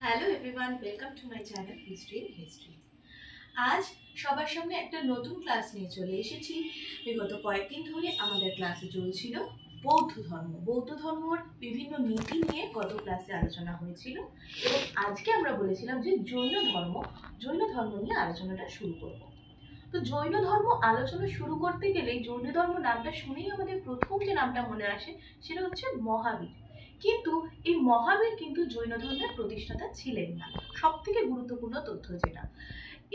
Hello everyone, welcome to my channel history in history. আজ সবার সামনে একটা নতুন ক্লাস নিয়ে চলে এসেছি। বিগত কয়েকদিন ধরে আমাদের ক্লাসে চলছিল বৌদ্ধ ধর্ম। বৌদ্ধ ধর্মর বিভিন্ন নীতি নিয়ে গত ক্লাসে আলোচনা হয়েছিল এবং আজকে আমরা বলেছিলাম যে জৈন ধর্ম নিয়ে আলোচনাটা শুরু করব। তো জৈন ধর্ম আলোচনা শুরু করতে গেলে জৈন ধর্ম নামটা শুনেই আমাদের প্রথম যে নামটা মনে আসে সেটা হচ্ছে মহাবীর। কিন্তু এই মহাবীর কিন্তু জৈন ধর্মের প্রতিষ্ঠাতা ছিলেন না। সব থেকে গুরুত্বপূর্ণ তথ্য যেটা,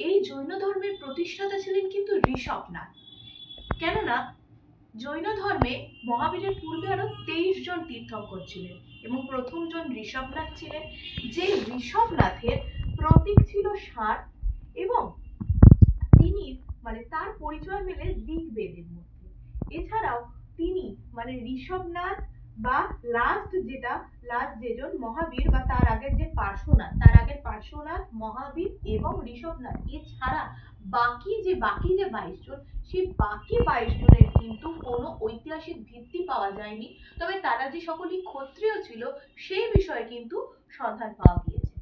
এই জৈন ধর্মের প্রতিষ্ঠাতা ছিলেন কিন্তু ঋষভনাথ। কেননা জৈন ধর্মে মহাবীরের পূর্বে আরো 23 জন তীর্থঙ্কর ছিলেন এবং প্রথম জন ঋষভনাথ ছিলেন। যে ঋষভনাথের প্রতীক ছিল ষাঁড় এবং তিনি তার পরিচয় মেলে ঋগ্বেদের মধ্যে। এছাড়াও তিনি ঋষভনাথ বা লাস্ট যেজন মহাবীর বা তার আগের পার্শ্বনাথ, মহাবীর এবং ঋষভনাথ এছাড়া বাকি যে 22 জন, সেই বাকি 22 জনের কিন্তু কোনো ঐতিহাসিক ভিত্তি পাওয়া যায়নি। তবে তারা যে সকলেই ক্ষত্রিয় ছিল সেই বিষয়ে কিন্তু সন্ধান পাওয়া গিয়েছে।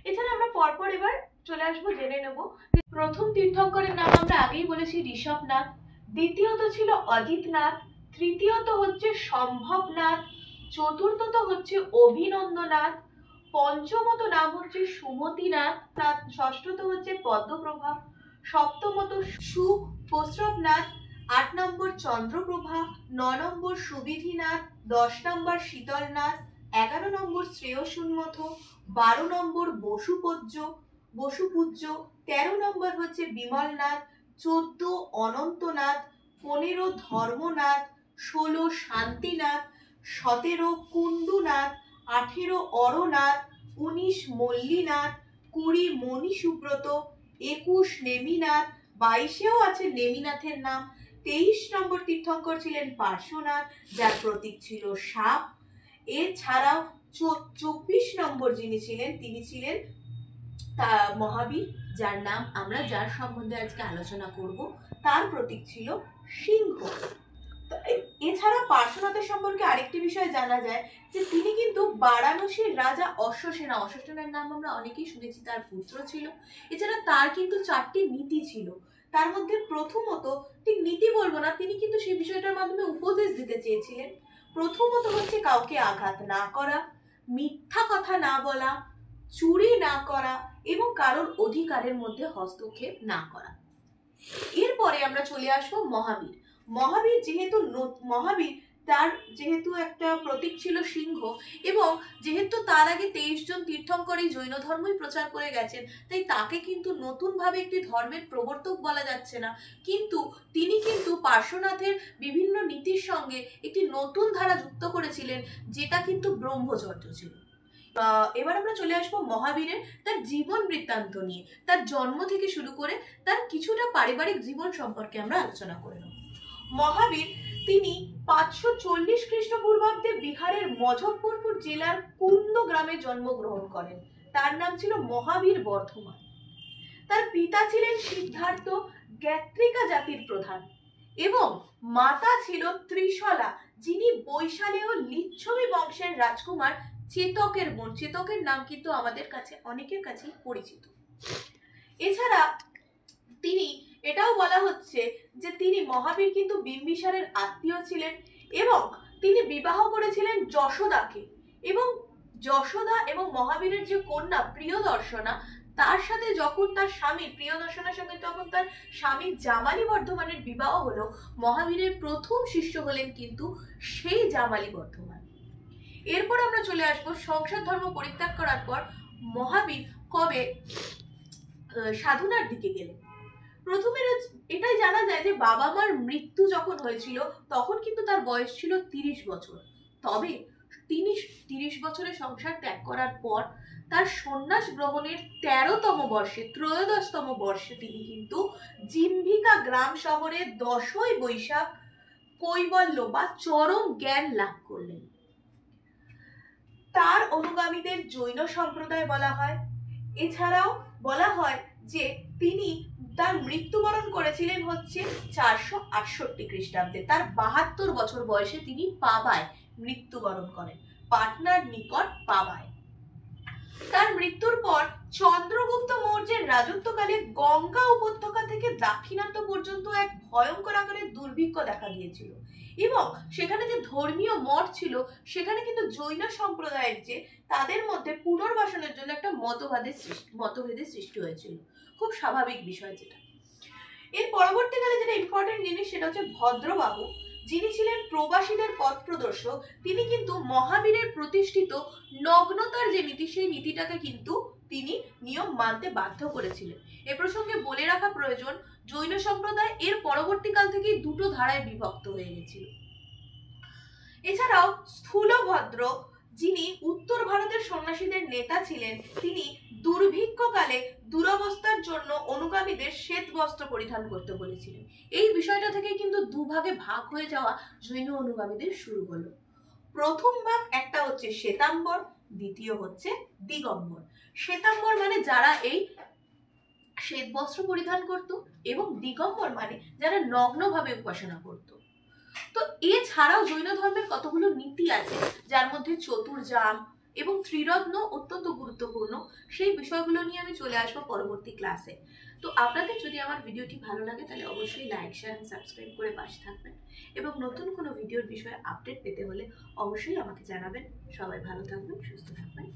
এছাড়া আমরা পরপর এবার চলে আসবো, জেনে নেব। প্রথম তীর্থঙ্করের নাম আমরা আগেই বলেছি ঋষভনাথ, দ্বিতীয়ত ছিল অজিতনাথ, তৃতীয়ত হচ্ছে সম্ভবনাথ, চতুর্থত হচ্ছে অভিনন্দনাথ, পঞ্চমত নাম হচ্ছে সুমতিনাথ, ষষ্ঠত হচ্ছে পদ্মপ্রভা, সপ্তমত সুপ্রসবনাথ, 8 নম্বর চন্দ্রপ্রভা, 9 নম্বর সুবিধিনাথ, 10 নম্বর শীতলনাথ, 11 নম্বর শ্রেয়সুন্মথ, 12 নম্বর বসুপূজ্য, 13 নম্বর হচ্ছে বিমলনাথ, 14 অনন্তনাথ, 15 ধর্মনাথ, 16 শান্তিনাথ, 17 কুণ্ডুনাথ, 18 অরনাথ, 19 মল্লীনাথ, 20 মণিসুব্রত, 21 নেমিনাথ, 22-এও আছে নেমিনাথের নাম। 23 নম্বর তীর্থঙ্কর ছিলেন পার্শ্বনাথ, যার প্রতীক ছিল সাপ। এছাড়াও 24 নম্বর যিনি ছিলেন তিনি ছিলেন মহাবীর, যার সম্বন্ধে আজকে আলোচনা করব। তার প্রতীক ছিল সিংহ। এছাড়া পার্শ্বনাথের সম্পর্কে আরেকটি বিষয় জানা যায় যে তিনি কিন্তু বারাণসীর রাজা অশ্বসেনের নাম আমরা অনেকেই শুনেছি, তার পুত্র ছিল। এছাড়া তার কিন্তু 4টি নীতি ছিল। তার মধ্যে প্রথমত, ঠিক নীতি বলবো না, তিনি কিন্তু সেই বিষয়টার মাধ্যমে উপদেশ দিতে চেয়েছিলেন। প্রথমত হচ্ছে কাউকে আঘাত না করা, মিথ্যা কথা না বলা, চুরি না করা এবং কারোর অধিকারের মধ্যে হস্তক্ষেপ না করা। এরপরে আমরা চলে আসবো মহাবীর তার যেহেতু একটা প্রতীক ছিল সিংহ এবং যেহেতু তার আগে 23 জন তীর্থঙ্কর এই জৈন ধর্মই প্রচার করে গেছেন, তাই তাকে কিন্তু নতুন ভাবে একটি ধর্মের প্রবর্তক বলা যাচ্ছে না। কিন্তু তিনি কিন্তু পার্শ্বনাথের বিভিন্ন নীতির সঙ্গে একটি নতুন ধারা যুক্ত করেছিলেন, যেটা কিন্তু ব্রহ্মচর্য ছিল। এবার আমরা চলে আসবো মহাবীরের তার জীবন বৃত্তান্ত নিয়ে। তার জন্ম থেকে শুরু করে তার কিছুটা পারিবারিক জীবন সম্পর্কে আমরা আলোচনা করে নেব। মহাবীর তিনি 540 খ্রিস্টপূর্বাব্দে বিহারের মজফরপুর জেলার কুন্দ গ্রামে জন্মগ্রহণ করেন। তার নাম ছিল মহাবীর বর্ধমান। তার পিতা ছিলেন সিদ্ধার্থ, গাত্রিকা জাতির প্রধান, এবং মাতা ছিল ত্রিশলা, যিনি বৈশালীয় লিচ্ছবি বংশের রাজকুমার চেতকের বোন। চেতকের নাম কিন্তু আমাদের কাছে অনেকের কাছেই পরিচিত। এছাড়া এটাও বলা হচ্ছে যে তিনি মহাবীর কিন্তু বিম্বিসারের আত্মীয় ছিলেন এবং তিনি বিবাহ করেছিলেন যশোদাকে, এবং যশোদা এবং মহাবীরের যে কন্যা প্রিয়দর্শনা, তার সাথে যখন তার স্বামী জামালি বর্ধমানের বিবাহ হলো, মহাবীরের প্রথম শিষ্য হলেন কিন্তু সেই জামালি বর্ধমান। এরপর আমরা চলে আসবো সংসার ধর্ম পরিত্যাগ করার পর মহাবীর কবে সাধনার দিকে গেলেন। প্রথমে এটাই জানা যায় যে বাবা মার মৃত্যু যখন হয়েছিল তখন কিন্তু তার বয়স ছিল 30 বছর। তবে তিনি 30 বছরের সংসার ত্যাগ করার পর তার সন্ন্যাস গ্রহণের 13তম বর্ষে তিনি কিন্তু জিম্ভিকা গ্রাম শহরে 10ই বৈশাখ কৈবল্য বা চরম জ্ঞান লাভ করলেন। তার অনুগামীদের জৈন সম্প্রদায় বলা হয়। এছাড়াও বলা হয় যে তিনি তার মৃত্যুবরণ করেছিলেন হচ্ছে 468 খ্রিস্টাব্দে। তার 72 বছর বয়সে তিনি পাবায় মৃত্যুবরণ করেন, পাটনার নিকট পাবায়। তার মৃত্যুর পর চন্দ্রগুপ্ত মৌর্যের রাজত্বকালে গঙ্গা উপত্যকা থেকে দাক্ষিণাত্য পর্যন্ত এক ভয়ঙ্কর আকারের দুর্ভিক্ষ দেখা দিয়েছিল এবং সেখানে যে ধর্মীয় মঠ ছিল সেখানে কিন্তু জৈন সম্প্রদায়ের যে তাদের মধ্যে পুনর্বাসনের জন্য একটা মতভেদের সৃষ্টি হয়েছিল। খুব স্বাভাবিক বিষয় যেটা। এর পরবর্তীকালে যেটা ইম্পর্টেন্ট জিনিস সেটা হচ্ছে ভদ্রবাহু, যিনি ছিলেন প্রবাসীদের পথ প্রদর্শক। তিনি কিন্তু মহাবীরের প্রতিষ্ঠিত নগ্নতার যে নীতি সেই নীতিটাকে কিন্তু তিনি নিয়ম মানতে বাধ্য করেছিলেন। এ প্রসঙ্গে বলে রাখা প্রয়োজন, জৈন সম্প্রদায় এর পরবর্তীকাল থেকেই দুটো ধারায় বিভক্ত হয়ে গেছিল। এছাড়াও স্থূলভদ্র, যিনি উত্তর ভারতের সন্ন্যাসীদের নেতা ছিলেন, তিনি দুর্ভিক্ষকালে দুরবস্থার জন্য অনুগামীদের শ্বেত বস্ত্র পরিধান করতে বলেছিলেন। এই বিষয়টা থেকে কিন্তু দুভাগে ভাগ হয়ে যাওয়া জৈন অনুগামীদের শুরু হলো। প্রথম ভাগ একটা হচ্ছে শ্বেতাম্বর, দ্বিতীয় হচ্ছে দিগম্বর। শ্বেতাম্বর মানে যারা এই শ্বেত বস্ত্র পরিধান করত, এবং দিগম্বর মানে যারা নগ্নভাবে উপাসনা করত। তো এছাড়াও জৈন ধর্মের কতগুলো নীতি আছে, যার মধ্যে চতুর্জাম এবং ত্রিরত্ন অত্যন্ত গুরুত্বপূর্ণ। সেই বিষয়গুলো নিয়ে আমি চলে আসবো পরবর্তী ক্লাসে। তো আপনাদের যদি আমার ভিডিওটি ভালো লাগে তাহলে অবশ্যই লাইক, শেয়ার এবং সাবস্ক্রাইব করে পাশে থাকবেন, এবং নতুন কোনো ভিডিওর বিষয়ে আপডেট পেতে হলে অবশ্যই আমাকে জানাবেন। সবাই ভালো থাকবেন, সুস্থ থাকবেন।